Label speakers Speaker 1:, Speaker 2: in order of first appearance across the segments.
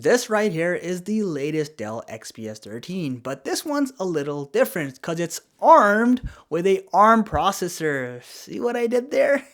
Speaker 1: This right here is the latest Dell XPS 13, but this one's a little different because it's armed with a ARM processor. See what I did there?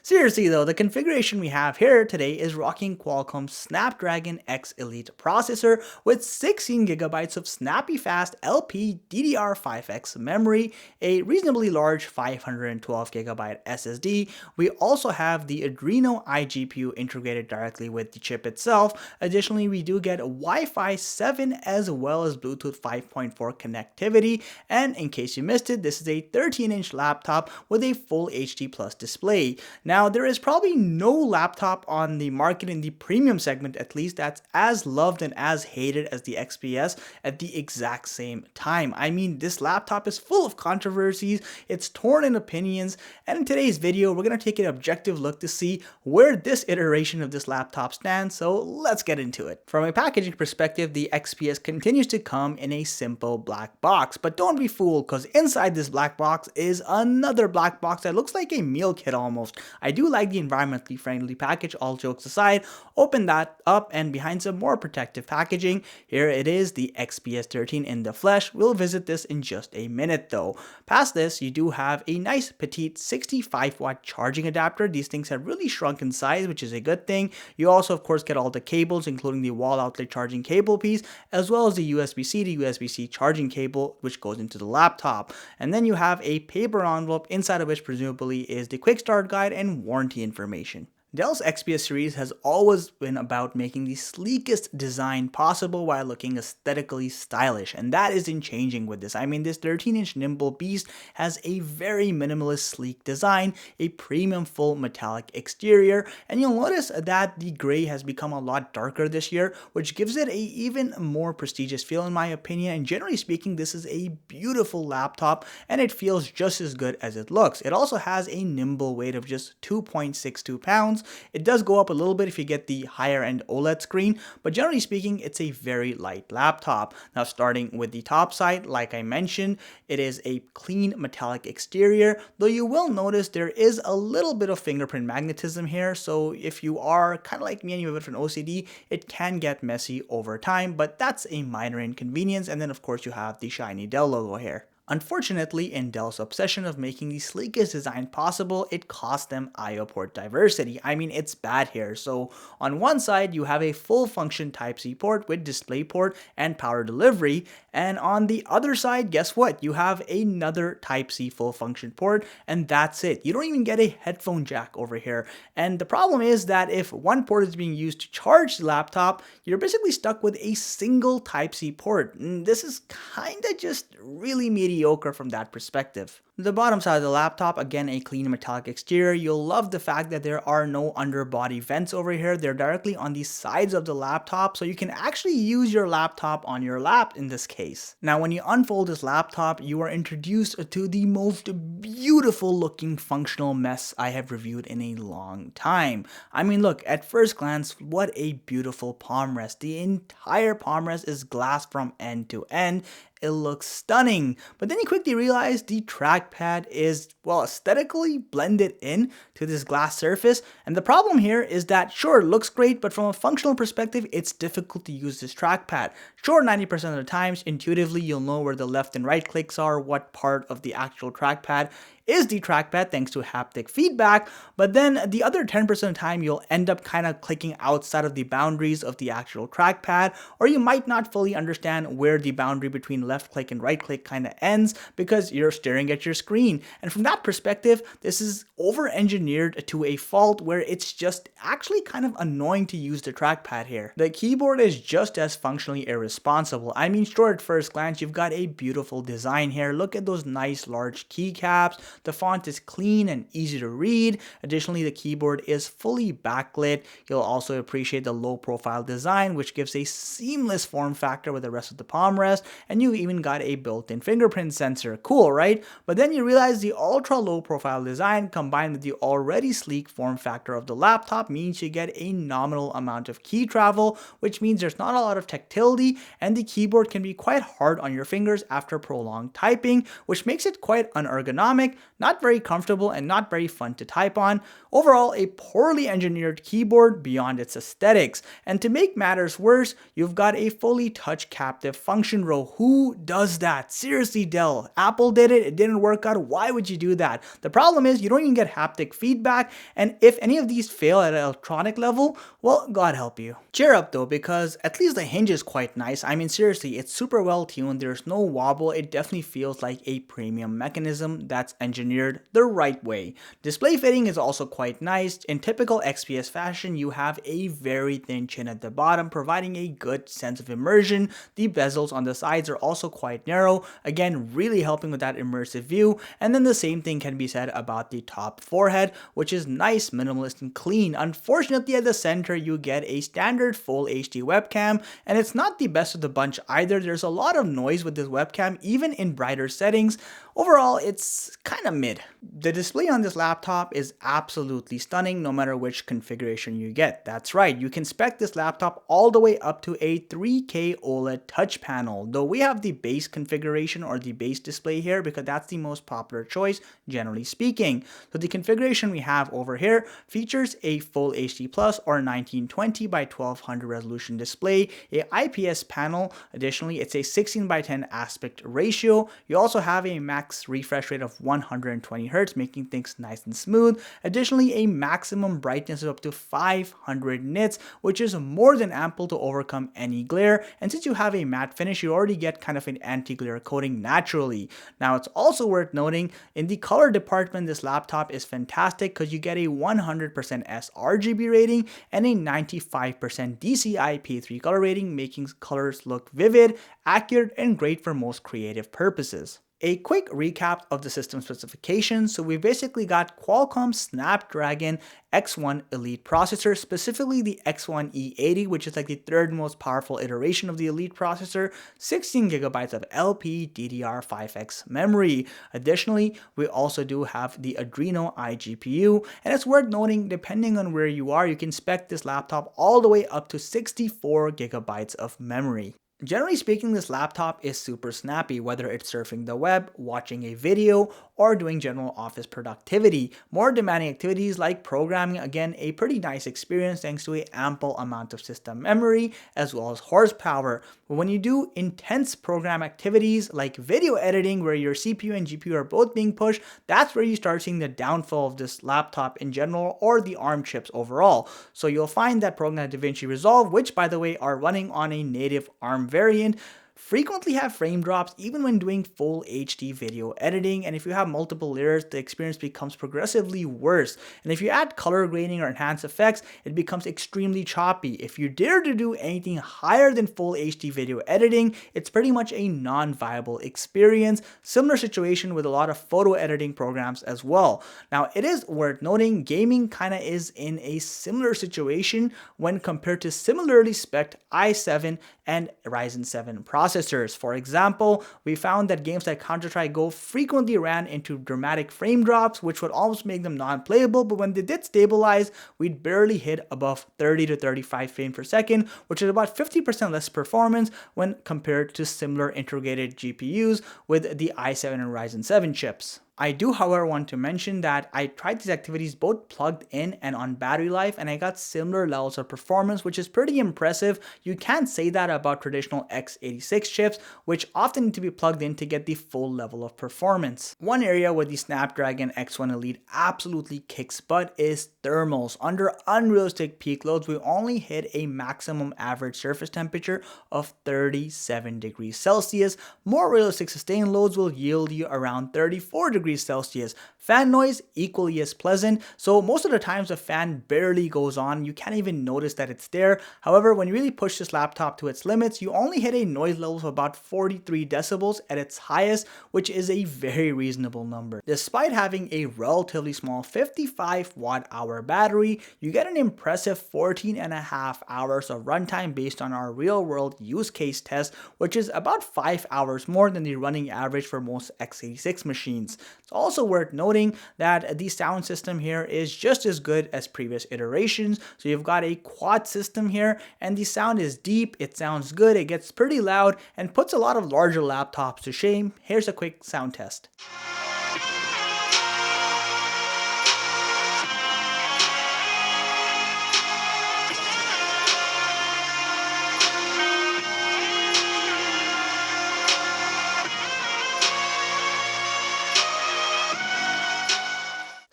Speaker 1: Seriously though, the configuration we have here today is rocking Qualcomm's Snapdragon X Elite processor with 16GB of snappy fast LPDDR5X memory, a reasonably large 512GB SSD. We also have the Adreno iGPU integrated directly with the chip itself. Additionally, we do get Wi-Fi 7 as well as Bluetooth 5.4 connectivity. And in case you missed it, this is a 13-inch laptop with a full HD Plus display. Now, there is probably no laptop on the market in the premium segment, at least, that's as loved and as hated as the XPS at the exact same time. I mean, this laptop is full of controversies, it's torn in opinions, and in today's video, we're going to take an objective look to see where this iteration of this laptop stands, so let's get into it. From a packaging perspective, the XPS continues to come in a simple black box, but don't be fooled, because inside this black box is another black box that looks like a meal kit almost. I do like the environmentally friendly package, all jokes aside. Open that up, and behind some more protective packaging, here it is, the XPS 13 in the flesh. We'll visit this in just a minute though. Past this, you do have a nice petite 65-watt charging adapter. These things have really shrunk in size, which is a good thing. You also, of course, get all the cables, including the wall outlet charging cable piece, as well as the USB-C to USB-C charging cable, which goes into the laptop. And then you have a paper envelope, inside of which presumably is the quick start guide and warranty information. Dell's XPS series has always been about making the sleekest design possible while looking aesthetically stylish, and that isn't changing with this. I mean, this 13-inch nimble beast has a very minimalist, sleek design, a premium full metallic exterior, and you'll notice that the gray has become a lot darker this year, which gives it a even more prestigious feel in my opinion, and generally speaking, this is a beautiful laptop, and it feels just as good as it looks. It also has a nimble weight of just 2.62 pounds. It does go up a little bit if you get the higher end OLED screen, but generally speaking, it's a very light laptop. Now, starting with the top side, like I mentioned, it is a clean metallic exterior, though you will notice there is a little bit of fingerprint magnetism here, so if you are kind of like me and you have a bit of an OCD, it can get messy over time, but that's a minor inconvenience. And then of course you have the shiny Dell logo here. Unfortunately, in Dell's obsession of making the sleekest design possible, it cost them I/O port diversity. I mean, it's bad here. So on one side, you have a full function Type-C port with DisplayPort and power delivery. And on the other side, guess what? You have another Type-C full function port, and that's it. You don't even get a headphone jack over here. And the problem is that if one port is being used to charge the laptop, you're basically stuck with a single Type-C port. And this is kind of just really mediocre from that perspective. The bottom side of the laptop, again a clean metallic exterior. You'll love the fact that there are no underbody vents over here. They're directly on the sides of the laptop, so you can actually use your laptop on your lap in this case. Now, when you unfold this laptop, you are introduced to the most beautiful looking functional mess I have reviewed in a long time. I mean, look, at first glance, what a beautiful palm rest. The entire palm rest is glass from end to end. It looks stunning, but then you quickly realize the trackpad is, well, aesthetically blended in to this glass surface, and the problem here is that, sure, it looks great, but from a functional perspective, it's difficult to use this trackpad. Sure, 90% of the times, intuitively, you'll know where the left and right clicks are, what part of the actual trackpad is the trackpad thanks to haptic feedback, but then the other 10% of the time you'll end up kind of clicking outside of the boundaries of the actual trackpad, or you might not fully understand where the boundary between left click and right click kind of ends because you're staring at your screen. And from that perspective, this is over-engineered to a fault where it's just actually kind of annoying to use the trackpad here. The keyboard is just as functionally irresponsible. I mean, sure, at first glance, you've got a beautiful design here. Look at those nice large keycaps. The font is clean and easy to read. Additionally, the keyboard is fully backlit. You'll also appreciate the low profile design, which gives a seamless form factor with the rest of the palm rest, and you even got a built-in fingerprint sensor. Cool, right? But then you realize the ultra low profile design combined with the already sleek form factor of the laptop means you get a nominal amount of key travel, which means there's not a lot of tactility, and the keyboard can be quite hard on your fingers after prolonged typing, which makes it quite unergonomic. not very comfortable and not very fun to type on. Overall, a poorly engineered keyboard beyond its aesthetics. And to make matters worse, you've got a fully touch captive function row. Who does that? Seriously, Dell. Apple did it, it didn't work out. Why would you do that? The problem is you don't even get haptic feedback, and if any of these fail at an electronic level, well, God help you. Cheer up though, because at least the hinge is quite nice. I mean, seriously, it's super well tuned, there's no wobble, it definitely feels like a premium mechanism that's engineered the right way. Display fitting is also quite nice. In typical XPS fashion, you have a very thin chin at the bottom, providing a good sense of immersion. The bezels on the sides are also quite narrow, again, really helping with that immersive view. And then the same thing can be said about the top forehead, which is nice, minimalist, and clean. Unfortunately, at the center, you get a standard full HD webcam, and it's not the best of the bunch either. There's a lot of noise with this webcam, even in brighter settings. Overall, it's kind of mid. The display on this laptop is absolutely stunning no matter which configuration you get. That's right, you can spec this laptop all the way up to a 3K OLED touch panel, though we have the base configuration or the base display here because that's the most popular choice, generally speaking. So the configuration we have over here features a full HD Plus or 1920 by 1200 resolution display, a IPS panel. Additionally, it's a 16 by 10 aspect ratio. You also have a max refresh rate of 120 Hz, making things nice and smooth. Additionally, a maximum brightness of up to 500 nits, which is more than ample to overcome any glare. And since you have a matte finish, you already get kind of an anti-glare coating naturally. Now, it's also worth noting in the color department, this laptop is fantastic because you get a 100% sRGB rating and a 95% DCI-P3 color rating, making colors look vivid, accurate, and great for most creative purposes. A quick recap of the system specifications. So we basically got Qualcomm Snapdragon X1 Elite processor, specifically the X1E80, which is like the third most powerful iteration of the Elite processor, 16 gigabytes of LPDDR5X memory. Additionally, we also do have the Adreno iGPU, and it's worth noting, depending on where you are, you can spec this laptop all the way up to 64 gigabytes of memory. Generally speaking, this laptop is super snappy, whether it's surfing the web, watching a video, or doing general office productivity. More demanding activities like programming, again, a pretty nice experience thanks to an ample amount of system memory as well as horsepower. But when you do intense program activities like video editing, where your CPU and GPU are both being pushed, that's where you start seeing the downfall of this laptop in general, or the ARM chips overall. So you'll find that programs like DaVinci Resolve, which by the way are running on a native ARM variant, frequently have frame drops even when doing full HD video editing, and if you have multiple layers, the experience becomes progressively worse. And if you add color grading or enhanced effects, it becomes extremely choppy. If you dare to do anything higher than full HD video editing, it's pretty much a non-viable experience. Similar situation with a lot of photo editing programs as well. Now, it is worth noting, gaming kind of is in a similar situation when compared to similarly spec'd i7 and Ryzen 7 processors. For example, we found that games like Counter-Strike Go frequently ran into dramatic frame drops, which would almost make them non-playable, but when they did stabilize, we'd barely hit above 30 to 35 frames per second, which is about 50% less performance when compared to similar integrated GPUs with the i7 and Ryzen 7 chips. I do, however, want to mention that I tried these activities both plugged in and on battery life, and I got similar levels of performance, which is pretty impressive. You can't say that about traditional x86 chips, which often need to be plugged in to get the full level of performance. One area where the Snapdragon X1 Elite absolutely kicks butt is thermals. Under unrealistic peak loads, we only hit a maximum average surface temperature of 37 degrees Celsius. More realistic sustained loads will yield you around 34 degrees Celsius. Fan noise equally as pleasant, so most of the times the fan barely goes on, you can't even notice that it's there. However, when you really push this laptop to its limits, you only hit a noise level of about 43 decibels at its highest, which is a very reasonable number. Despite having a relatively small 55 watt-hour battery, you get an impressive 14.5 hours of runtime based on our real-world use case test, which is about 5 hours more than the running average for most x86 machines. It's also worth noting that the sound system here is just as good as previous iterations. So you've got a quad system here, and the sound is deep, it sounds good, it gets pretty loud, and puts a lot of larger laptops to shame. Here's a quick sound test.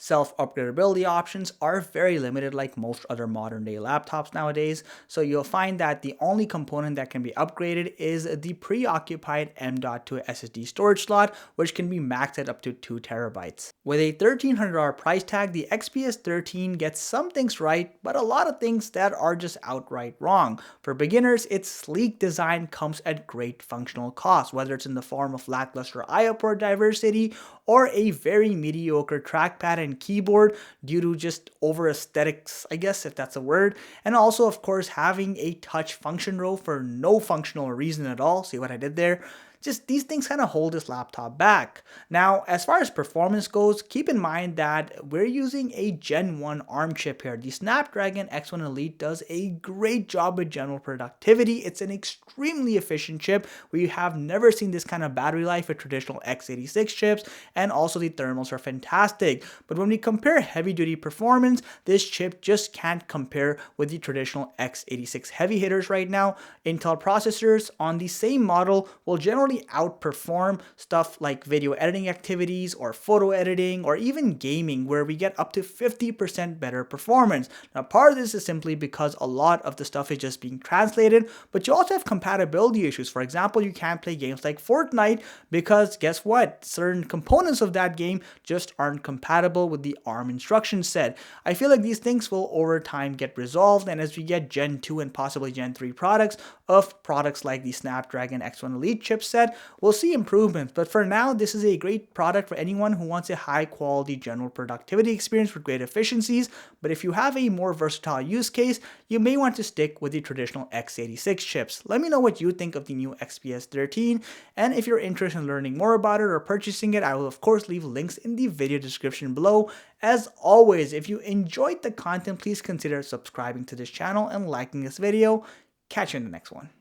Speaker 1: Self-upgradability options are very limited like most other modern day laptops nowadays, so you'll find that the only component that can be upgraded is the preoccupied M.2 SSD storage slot, which can be maxed at up to 2 terabytes. With a $1,300 price tag, the XPS 13 gets some things right, but a lot of things that are just outright wrong. For beginners, its sleek design comes at great functional cost, whether it's in the form of lackluster I/O port diversity or a very mediocre trackpad and keyboard due to just over aesthetics, I guess, if that's a word, and also of course having a touch function row for no functional reason at all. See what I did there? Just these things kind of hold this laptop back. Now, as far as performance goes, keep in mind that we're using a Gen 1 ARM chip here. The Snapdragon X1 Elite does a great job with general productivity. It's an extremely efficient chip. We have never seen this kind of battery life with traditional x86 chips, and also the thermals are fantastic. But when we compare heavy-duty performance, this chip just can't compare with the traditional x86 heavy hitters right now. Intel processors on the same model will generally outperform stuff like video editing activities or photo editing or even gaming, where we get up to 50% better performance. Now, part of this is simply because a lot of the stuff is just being translated, but you also have compatibility issues. For example, you can't play games like Fortnite because guess what? Certain components of that game just aren't compatible with the ARM instruction set. I feel like these things will over time get resolved, and as we get Gen 2 and possibly Gen 3 products like the Snapdragon X1 Elite chipset, we'll see improvements. But for now, this is a great product for anyone who wants a high quality general productivity experience with great efficiencies. But if you have a more versatile use case, you may want to stick with the traditional x86 chips. Let me know what you think of the new XPS 13, and if you're interested in learning more about it or purchasing it, I will of course leave links in the video description below. As always, if you enjoyed the content, please consider subscribing to this channel and liking this video. Catch you in the next one.